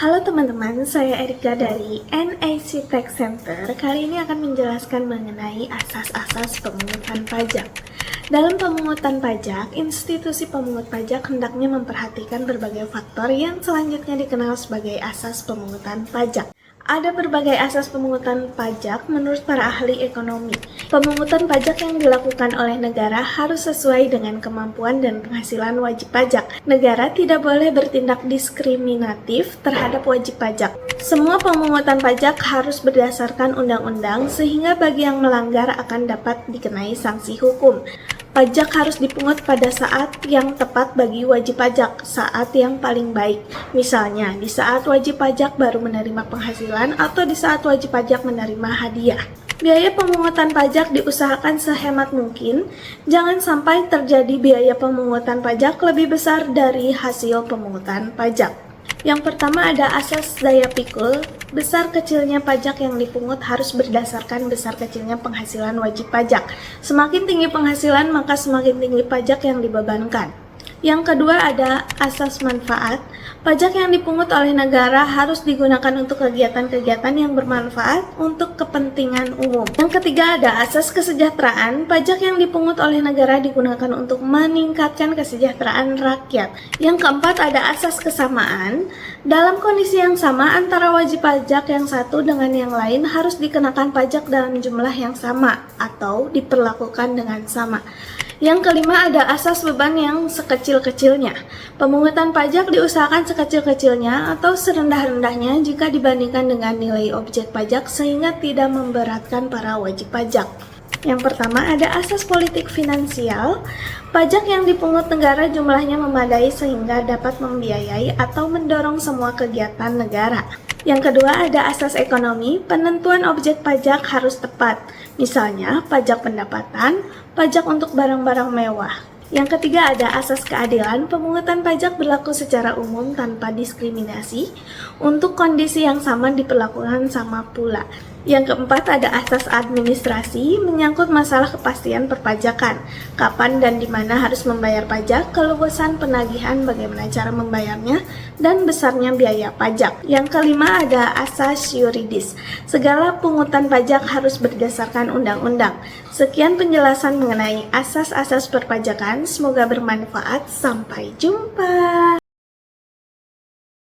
Halo teman-teman, saya Erika dari NIC Tech Center. Kali ini akan menjelaskan mengenai asas-asas pemungutan pajak. Dalam pemungutan pajak, institusi pemungut pajak hendaknya memperhatikan berbagai faktor yang selanjutnya dikenal sebagai asas pemungutan pajak. Ada berbagai asas pemungutan pajak menurut para ahli ekonomi. Pemungutan pajak yang dilakukan oleh negara harus sesuai dengan kemampuan dan penghasilan wajib pajak. Negara tidak boleh bertindak diskriminatif terhadap wajib pajak. Semua pemungutan pajak harus berdasarkan undang-undang sehingga bagi yang melanggar akan dapat dikenai sanksi hukum. Pajak harus dipungut pada saat yang tepat bagi wajib pajak, saat yang paling baik. Misalnya, di saat wajib pajak baru menerima penghasilan atau di saat wajib pajak menerima hadiah. Biaya pemungutan pajak diusahakan sehemat mungkin. Jangan sampai terjadi biaya pemungutan pajak lebih besar dari hasil pemungutan pajak. Yang pertama ada asas daya pikul. Besar kecilnya pajak yang dipungut harus berdasarkan besar kecilnya penghasilan wajib pajak. Semakin tinggi penghasilan, maka semakin tinggi pajak yang dibebankan. Yang kedua ada asas manfaat. Pajak yang dipungut oleh negara harus digunakan untuk kegiatan-kegiatan yang bermanfaat untuk kepentingan umum. Yang ketiga ada asas kesejahteraan. Pajak yang dipungut oleh negara digunakan untuk meningkatkan kesejahteraan rakyat. Yang keempat ada asas kesamaan. Dalam kondisi yang sama antara wajib pajak yang satu dengan yang lain harus dikenakan pajak dalam jumlah yang sama atau diperlakukan dengan sama. Yang kelima ada asas beban yang sekecil-kecilnya. Pemungutan pajak diusahakan sekecil-kecilnya atau serendah-rendahnya jika dibandingkan dengan nilai objek pajak sehingga tidak memberatkan para wajib pajak. Yang pertama ada asas politik finansial. Pajak yang dipungut negara jumlahnya memadai sehingga dapat membiayai atau mendorong semua kegiatan negara. Yang kedua ada asas ekonomi. Penentuan objek pajak harus tepat. Misalnya pajak pendapatan, pajak untuk barang-barang mewah. Yang ketiga ada asas keadilan. Pemungutan pajak berlaku secara umum tanpa diskriminasi. Untuk kondisi yang sama diperlakukan sama pula. Yang keempat ada asas administrasi, menyangkut masalah kepastian perpajakan, kapan dan di mana harus membayar pajak, keluasan penagihan, bagaimana cara membayarnya, dan besarnya biaya pajak. Yang kelima ada asas yuridis, segala pungutan pajak harus berdasarkan undang-undang. Sekian penjelasan mengenai asas-asas perpajakan, semoga bermanfaat, sampai jumpa.